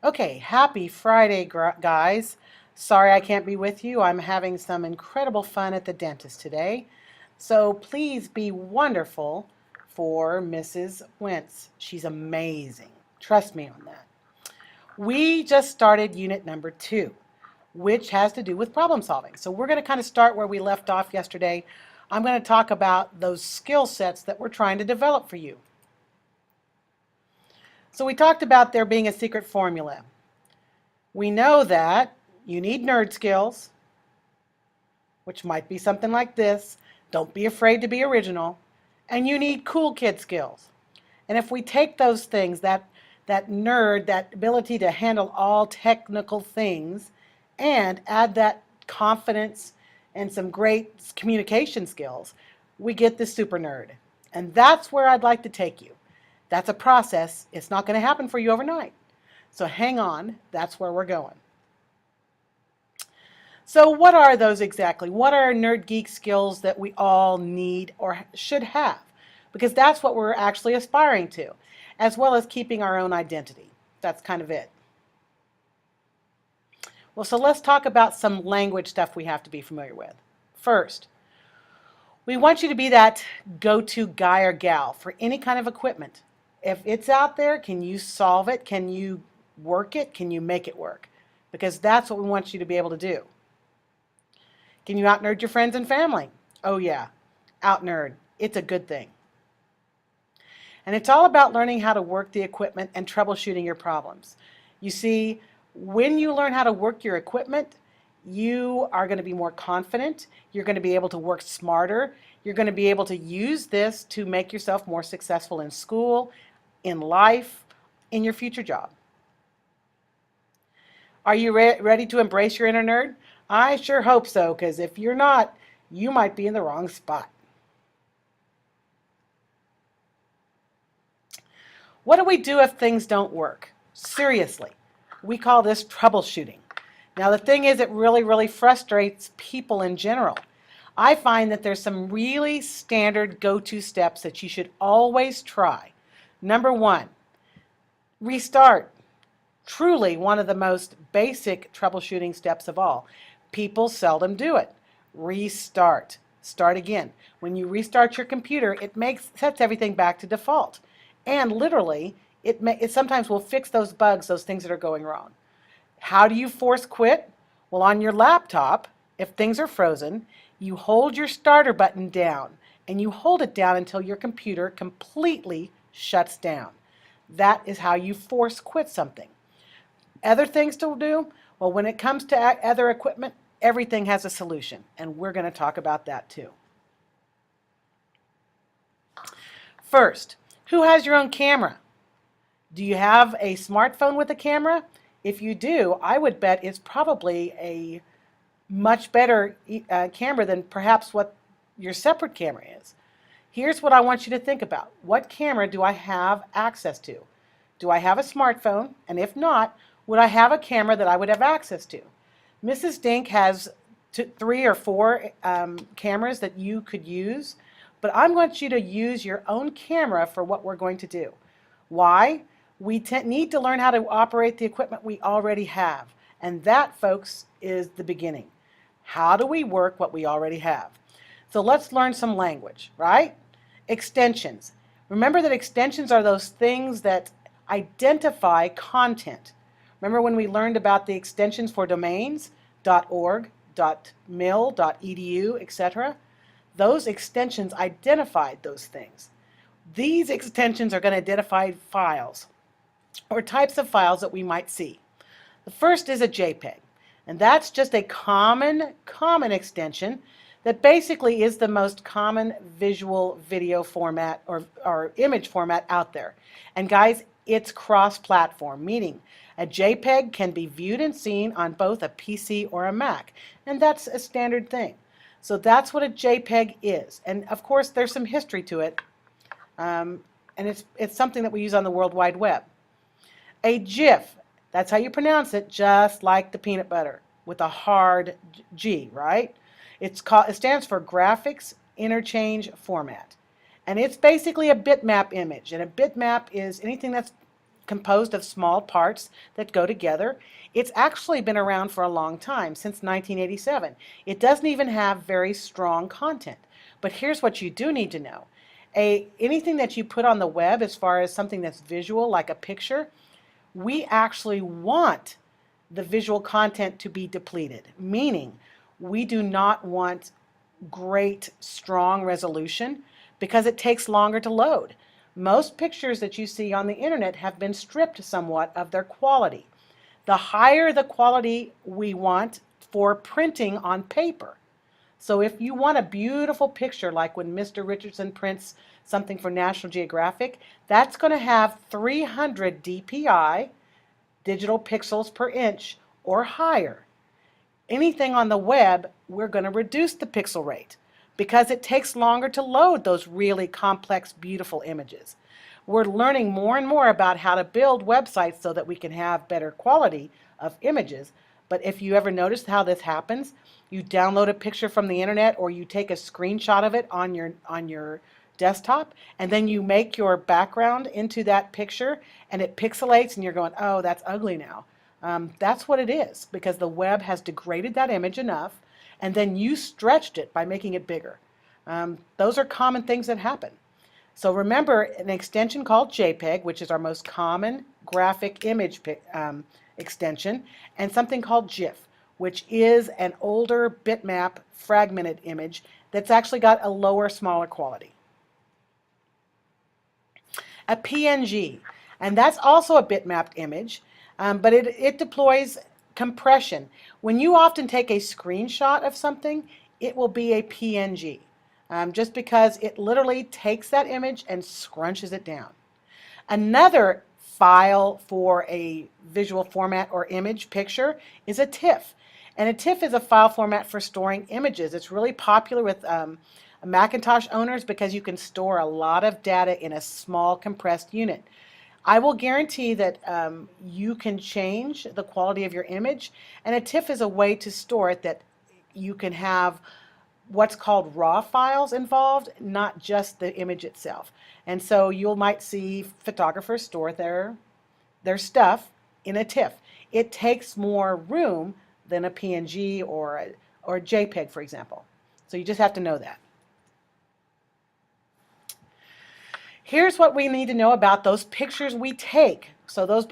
Okay, happy Friday, guys. Sorry I can't be with you. I'm having some incredible fun at the dentist today. So please be wonderful for Mrs. Wentz. She's amazing. Trust me on that. We just started unit number 2, which has to do with problem solving. So we're going to kind of start where we left off yesterday. I'm going to talk about those skill sets that we're trying to develop for you. So we talked about there being a secret formula. We know that you need nerd skills, which might be something like this. Don't be afraid to be original. And you need cool kid skills. And if we take those things, that nerd, that ability to handle all technical things, and add that confidence and some great communication skills, we get the super nerd. And that's where I'd like to take you. That's a process. It's not going to happen for you overnight. So hang on, that's where we're going. So what are those exactly? What are nerd geek skills that we all need or should have? Because that's what we're actually aspiring to, as well as keeping our own identity. That's kind of it. Well, so let's talk about some language stuff we have to be familiar with. First, we want you to be that go-to guy or gal for any kind of equipment. If it's out there, can you solve it? Can you work it? Can you make it work? Because that's what we want you to be able to do. Can you out-nerd your friends and family? Oh yeah, out-nerd. It's a good thing. And it's all about learning how to work the equipment and troubleshooting your problems. You see, when you learn how to work your equipment, you are going to be more confident. You're going to be able to work smarter. You're going to be able to use this to make yourself more successful in school, in life, in your future job. Are you ready to embrace your inner nerd? I sure hope so, because if you're not, you might be in the wrong spot. What do we do if things don't work? Seriously, we call this troubleshooting. Now the thing is, it really frustrates people in general. I find that there's some really standard go-to steps that you should always try. Number 1, restart. Truly one of the most basic troubleshooting steps of all. People seldom do it. Restart. Start again. When you restart your computer, it sets everything back to default. And literally, it sometimes will fix those bugs, those things that are going wrong. How do you force quit? Well, on your laptop, if things are frozen, you hold your starter button down, and you hold it down until your computer completely shuts down. That is how you force quit something. Other things to do? Well, when it comes to other equipment, everything has a solution, and we're going to talk about that too. First, who has your own camera? Do you have a smartphone with a camera? If you do, I would bet it's probably a much better camera than perhaps what your separate camera is. Here's what I want you to think about. What camera do I have access to? Do I have a smartphone? And if not, would I have a camera that I would have access to? Mrs. Dink has 3 or 4 cameras that you could use, but I want you to use your own camera for what we're going to do. Why? We need to learn how to operate the equipment we already have. And that, folks, is the beginning. How do we work what we already have? So let's learn some language, right? Extensions. Remember that extensions are those things that identify content. Remember when we learned about the extensions for domains, .org, .mil, .edu, etc.? Those extensions identified those things. These extensions are going to identify files or types of files that we might see. The first is a JPEG, and that's just a common extension that basically is the most common visual video format or image format out there. And guys, it's cross-platform, meaning a JPEG can be viewed and seen on both a PC or a Mac, and that's a standard thing. So that's what a JPEG is. And of course, there's some history to it, and it's something that we use on the World Wide Web. A GIF, that's how you pronounce it, just like the peanut butter, with a hard G, right? It stands for Graphics Interchange Format. And it's basically a bitmap image. And a bitmap is anything that's composed of small parts that go together. It's actually been around for a long time, since 1987. It doesn't even have very strong content. But here's what you do need to know. Anything that you put on the web as far as something that's visual, like a picture, we actually want the visual content to be depleted, meaning we do not want great, strong resolution because it takes longer to load. Most pictures that you see on the internet have been stripped somewhat of their quality. The higher the quality we want for printing on paper. So if you want a beautiful picture like when Mr. Richardson prints something for National Geographic, that's going to have 300 DPI, digital pixels per inch, or higher. Anything on the web, we're going to reduce the pixel rate because it takes longer to load those really complex, beautiful images. We're learning more and more about how to build websites so that we can have better quality of images. But if you ever noticed how this happens, you download a picture from the internet or you take a screenshot of it on your desktop, and then you make your background into that picture and it pixelates and you're going, oh, that's ugly now. That's what it is, because the web has degraded that image enough and then you stretched it by making it bigger. Those are common things that happen. So remember an extension called JPEG, which is our most common graphic image extension, and something called GIF, which is an older bitmap fragmented image that's actually got a lower, smaller quality. A PNG, and that's also a bitmapped image, but it deploys compression. When you often take a screenshot of something, it will be a PNG, just because it literally takes that image and scrunches it down. Another file for a visual format or image picture is a TIFF. And a TIFF is a file format for storing images. It's really popular with Macintosh owners because you can store a lot of data in a small compressed unit. I will guarantee that you can change the quality of your image, and a TIFF is a way to store it that you can have what's called raw files involved, not just the image itself. And so you might see photographers store their stuff in a TIFF. It takes more room than a PNG or a JPEG, for example. So you just have to know that. Here's what we need to know about those pictures we take. So those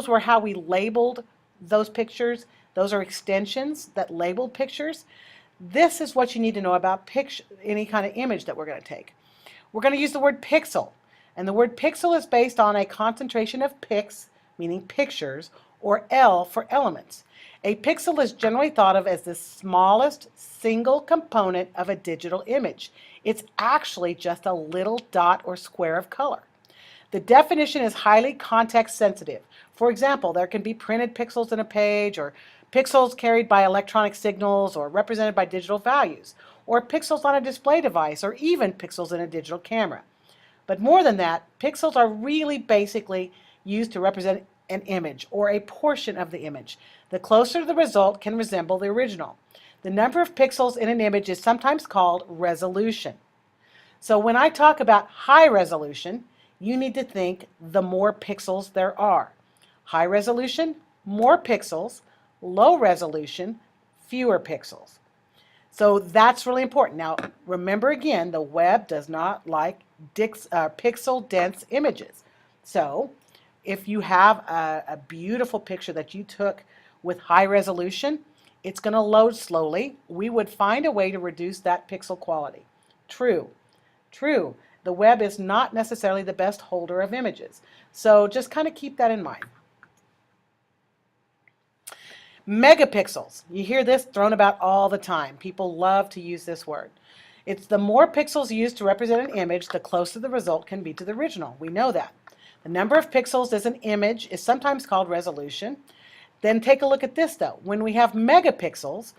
were how we labeled those pictures. Those are extensions that labeled pictures. This is what you need to know about any kind of image that we're going to take. We're going to use the word pixel. And the word pixel is based on a concentration of pix, meaning pictures, or L for elements. A pixel is generally thought of as the smallest single component of a digital image. It's actually just a little dot or square of color. The definition is highly context sensitive. For example, there can be printed pixels in a page, or pixels carried by electronic signals or represented by digital values, or pixels on a display device, or even pixels in a digital camera. But more than that, pixels are really basically used to represent an image or a portion of the image. The closer the result can resemble the original. The number of pixels in an image is sometimes called resolution. So when I talk about high resolution, you need to think the more pixels there are. High resolution, more pixels. Low resolution, fewer pixels. So that's really important. Now, remember again, the web does not like pixel-dense images. So if you have a beautiful picture that you took with high resolution, it's going to load slowly. We would find a way to reduce that pixel quality. True. The web is not necessarily the best holder of images. So just kind of keep that in mind. Megapixels. You hear this thrown about all the time. People love to use this word. It's the more pixels used to represent an image, the closer the result can be to the original. We know that. The number of pixels as an image is sometimes called resolution. Then take a look at this though. When we have megapixels,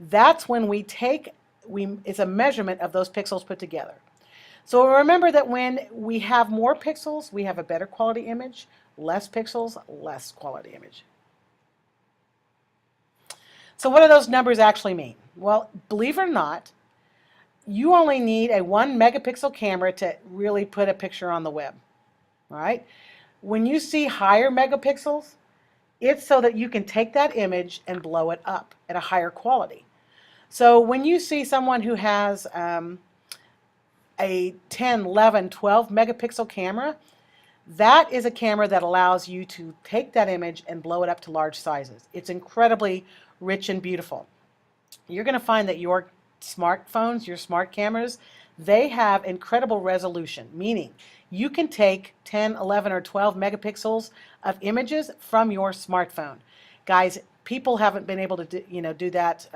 that's when it's a measurement of those pixels put together. So remember that when we have more pixels, we have a better quality image. Less pixels, less quality image. So what do those numbers actually mean? Well, believe it or not, you only need a 1 megapixel camera to really put a picture on the web. All right? When you see higher megapixels, it's so that you can take that image and blow it up at a higher quality. So when you see someone who has a 10, 11, 12 megapixel camera, that is a camera that allows you to take that image and blow it up to large sizes. It's incredibly rich and beautiful. You're going to find that your smartphones, your smart cameras, they have incredible resolution, meaning you can take 10, 11, or 12 megapixels of images from your smartphone. Guys, people haven't been able to do that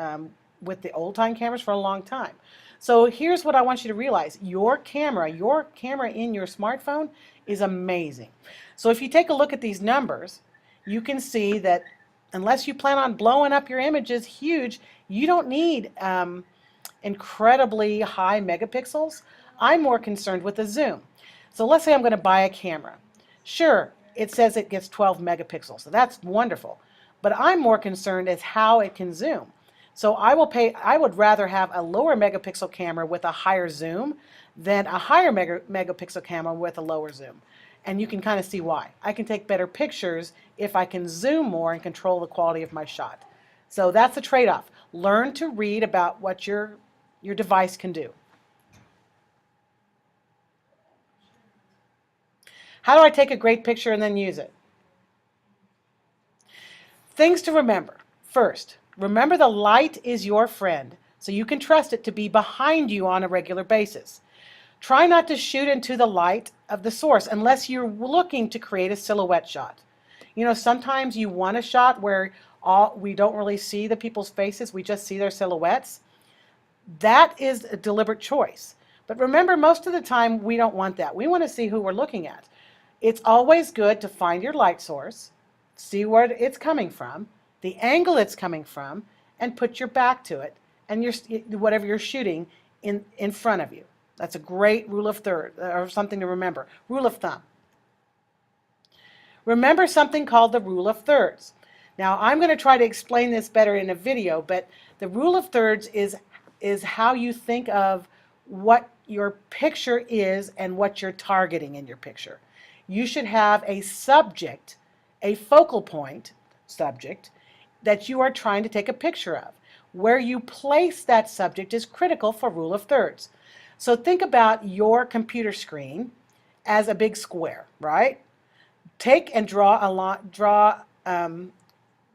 with the old-time cameras for a long time. So here's what I want you to realize. Your camera in your smartphone is amazing. So if you take a look at these numbers, you can see that unless you plan on blowing up your images huge, you don't need incredibly high megapixels. I'm more concerned with the zoom. So let's say I'm going to buy a camera. Sure, it says it gets 12 megapixels, so that's wonderful. But I'm more concerned as how it can zoom. So I would rather have a lower megapixel camera with a higher zoom than a higher megapixel camera with a lower zoom. And you can kind of see why. I can take better pictures if I can zoom more and control the quality of my shot. So that's the trade-off. Learn to read about what your device can do. How do I take a great picture and then use it? Things to remember. First, remember the light is your friend, so you can trust it to be behind you on a regular basis. Try not to shoot into the light of the source unless you're looking to create a silhouette shot. You know, sometimes you want a shot where we don't really see the people's faces, we just see their silhouettes. That is a deliberate choice. But remember, most of the time we don't want that. We want to see who we're looking at. It's always good to find your light source, see where it's coming from, the angle it's coming from, and put your back to it and whatever you're shooting in front of you. That's a great rule of third, or something to remember. Rule of thumb. Remember something called the rule of thirds. Now, I'm going to try to explain this better in a video, but the rule of thirds is how you think of what your picture is and what you're targeting in your picture. You should have a subject, a focal point subject, that you are trying to take a picture of. Where you place that subject is critical for rule of thirds. So think about your computer screen as a big square, right? Take and draw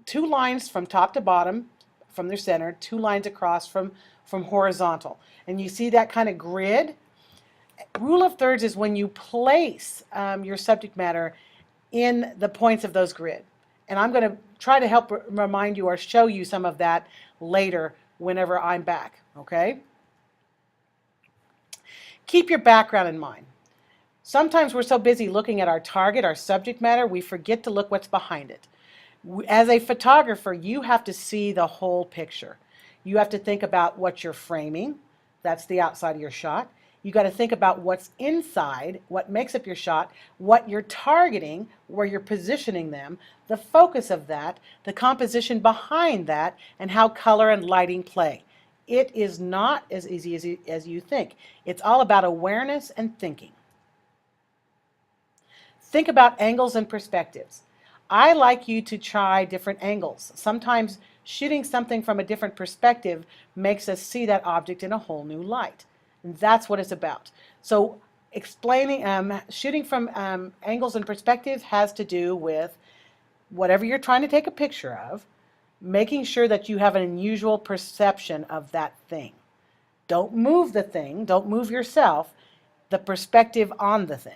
two lines from top to bottom from their center, 2 lines across from horizontal. And you see that kind of grid? Rule of thirds is when you place your subject matter in the points of those grid. And I'm going to try to help remind you or show you some of that later whenever I'm back, okay? Keep your background in mind. Sometimes we're so busy looking at our target, our subject matter, we forget to look what's behind it. As a photographer, you have to see the whole picture. You have to think about what you're framing. That's the outside of your shot. You got to think about what's inside, what makes up your shot, what you're targeting, where you're positioning them, the focus of that, the composition behind that, and how color and lighting play. It is not as easy as you think. It's all about awareness and thinking. Think about angles and perspectives. I like you to try different angles. Sometimes shooting something from a different perspective makes us see that object in a whole new light. And that's what it's about. So shooting from angles and perspectives has to do with whatever you're trying to take a picture of, making sure that you have an unusual perception of that thing. Don't move the thing, don't move yourself, the perspective on the thing.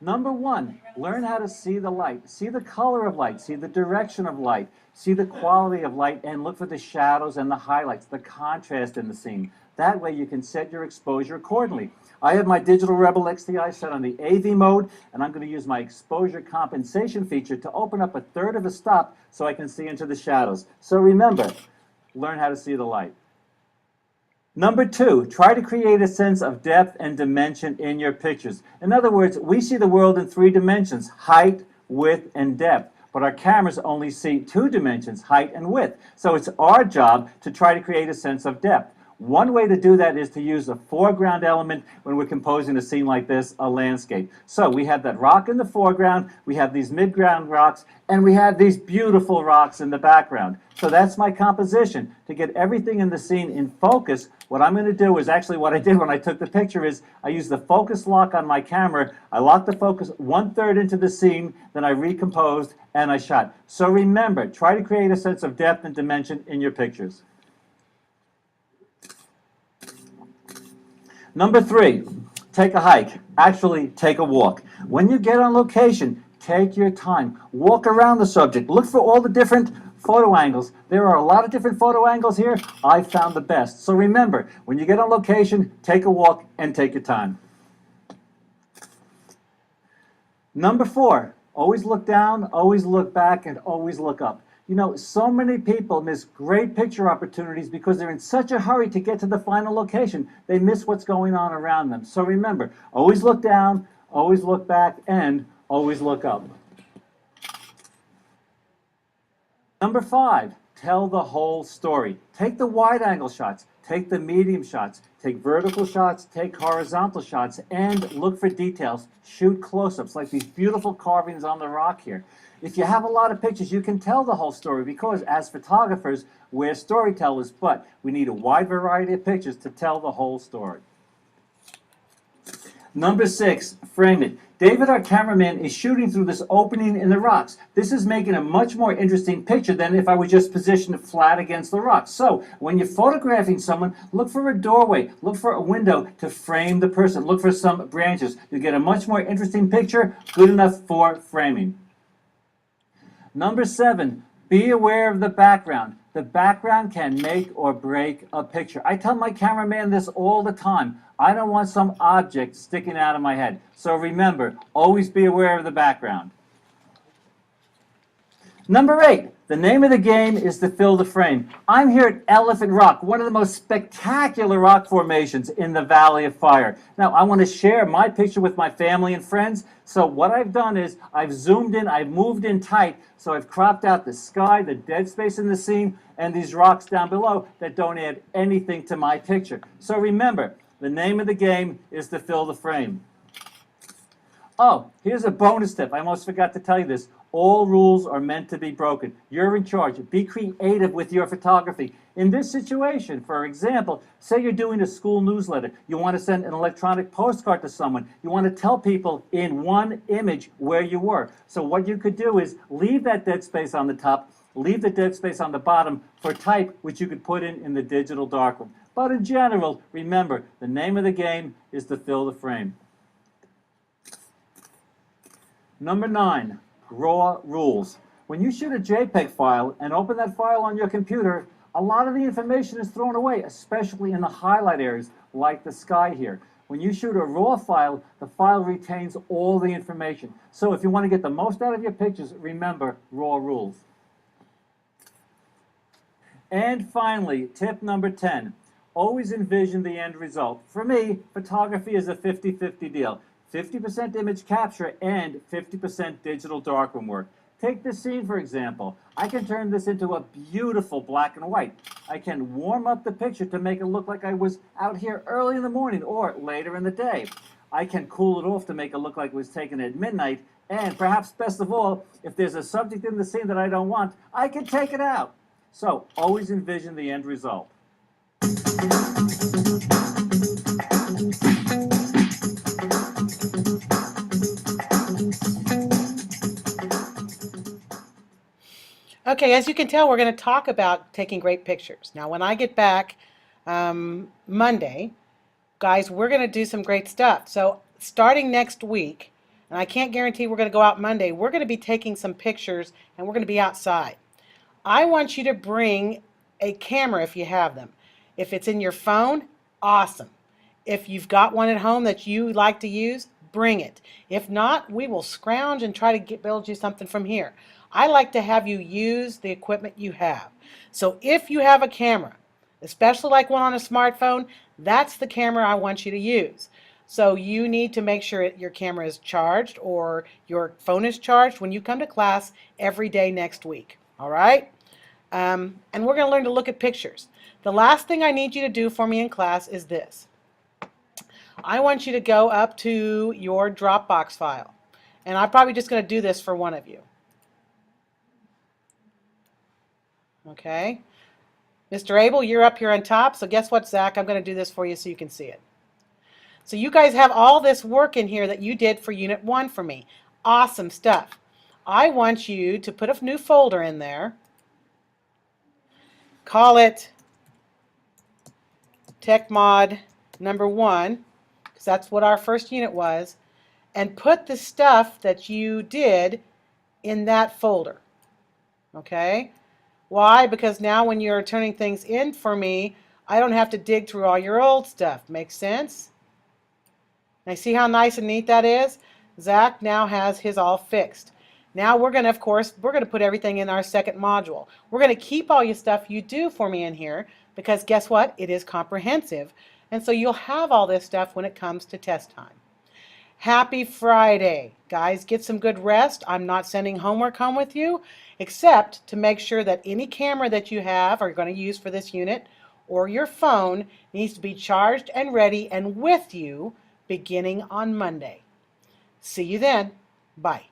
Number 1, learn how to see the light. See the color of light, see the direction of light, see the quality of light, and look for the shadows and the highlights, the contrast in the scene. That way you can set your exposure accordingly. I have my Digital Rebel XTI set on the AV mode, and I'm going to use my exposure compensation feature to open up a third of a stop so I can see into the shadows. So remember, learn how to see the light. Number 2, try to create a sense of depth and dimension in your pictures. In other words, we see the world in 3 dimensions: height, width, and depth. But our cameras only see 2 dimensions, height and width. So it's our job to try to create a sense of depth. One way to do that is to use a foreground element when we're composing a scene like this, a landscape. So we have that rock in the foreground, we have these midground rocks, and we have these beautiful rocks in the background. So that's my composition. To get everything in the scene in focus, what I'm going to do is actually what I did when I took the picture is I used the focus lock on my camera. I locked the focus 1/3 into the scene, then I recomposed and I shot. So remember, try to create a sense of depth and dimension in your pictures. Number 3, take a hike. Actually, take a walk. When you get on location, take your time. Walk around the subject. Look for all the different photo angles. There are a lot of different photo angles here. I found the best. So remember, when you get on location, take a walk and take your time. Number 4, always look down, always look back, and always look up. You know, so many people miss great picture opportunities because they're in such a hurry to get to the final location. They miss what's going on around them. So remember, always look down, always look back, and always look up. Number 5, tell the whole story. Take the wide-angle shots, take the medium shots, take vertical shots, take horizontal shots, and look for details. Shoot close-ups, like these beautiful carvings on the rock here. If you have a lot of pictures, you can tell the whole story because as photographers, we're storytellers, but we need a wide variety of pictures to tell the whole story. Number 6, frame it. David, our cameraman, is shooting through this opening in the rocks. This is making a much more interesting picture than if I were just positioned flat against the rocks. So when you're photographing someone, look for a doorway, look for a window to frame the person, look for some branches. You get a much more interesting picture, good enough for framing. Number 7, be aware of the background. The background can make or break a picture. I tell my cameraman this all the time. I don't want some object sticking out of my head. So remember, always be aware of the background. Number 8, the name of the game is to fill the frame. I'm here at Elephant Rock, one of the most spectacular rock formations in the Valley of Fire. Now, I want to share my picture with my family and friends. So what I've done is I've zoomed in, I've moved in tight, so I've cropped out the sky, the dead space in the scene, and these rocks down below that don't add anything to my picture. So remember, the name of the game is to fill the frame. Oh, here's a bonus tip. I almost forgot to tell you this. All rules are meant to be broken. You're in charge. Be creative with your photography. In this situation, for example, say you're doing a school newsletter. You want to send an electronic postcard to someone. You want to tell people in one image where you were. So what you could do is leave that dead space on the top, leave the dead space on the bottom for type, which you could put in the digital darkroom. But in general, remember, the name of the game is to fill the frame. Number 9, raw rules. When you shoot a JPEG file and open that file on your computer, a lot of the information is thrown away, especially in the highlight areas like the sky here. When you shoot a raw file, the file retains all the information. So if you want to get the most out of your pictures, remember raw rules. And finally, tip number 10, always envision the end result. For me, photography is a 50-50 deal. 50% image capture and 50% digital darkroom work. Take this scene, for example. I can turn this into a beautiful black and white. I can warm up the picture to make it look like I was out here early in the morning or later in the day. I can cool it off to make it look like it was taken at midnight. And perhaps best of all, if there's a subject in the scene that I don't want, I can take it out. So always envision the end result. Okay, as you can tell, we're going to talk about taking great pictures. Now, when I get back Monday, guys, we're going to do some great stuff. So starting next week, and I can't guarantee we're going to go out Monday, we're going to be taking some pictures and we're going to be outside. I want you to bring a camera if you have them. If it's in your phone, awesome. If you've got one at home that you like to use, bring it. If not, we will scrounge and try to build you something from here. I like to have you use the equipment you have. So if you have a camera, especially like one on a smartphone, that's the camera I want you to use. So you need to make sure your camera is charged or your phone is charged when you come to class every day next week. All right? And we're going to learn to look at pictures. The last thing I need you to do for me in class is this. I want you to go up to your Dropbox file. And I'm probably just going to do this for one of you. Okay? Mr. Abel, you're up here on top. So guess what, Zach? I'm going to do this for you so you can see it. So you guys have all this work in here that you did for Unit 1 for me. Awesome stuff. I want you to put a new folder in there. Call it TechMod number 1, because that's what our first unit was, and put the stuff that you did in that folder. Okay? Why? Because now when you're turning things in for me, I don't have to dig through all your old stuff. Makes sense? Now see how nice and neat that is? Zach now has his all fixed. Now we're going to, of course, put everything in our second module. We're going to keep all your stuff you do for me in here because guess what? It is comprehensive. And so you'll have all this stuff when it comes to test time. Happy Friday. Guys, get some good rest. I'm not sending homework home with you, except to make sure that any camera that you have or are going to use for this unit or your phone needs to be charged and ready and with you beginning on Monday. See you then. Bye.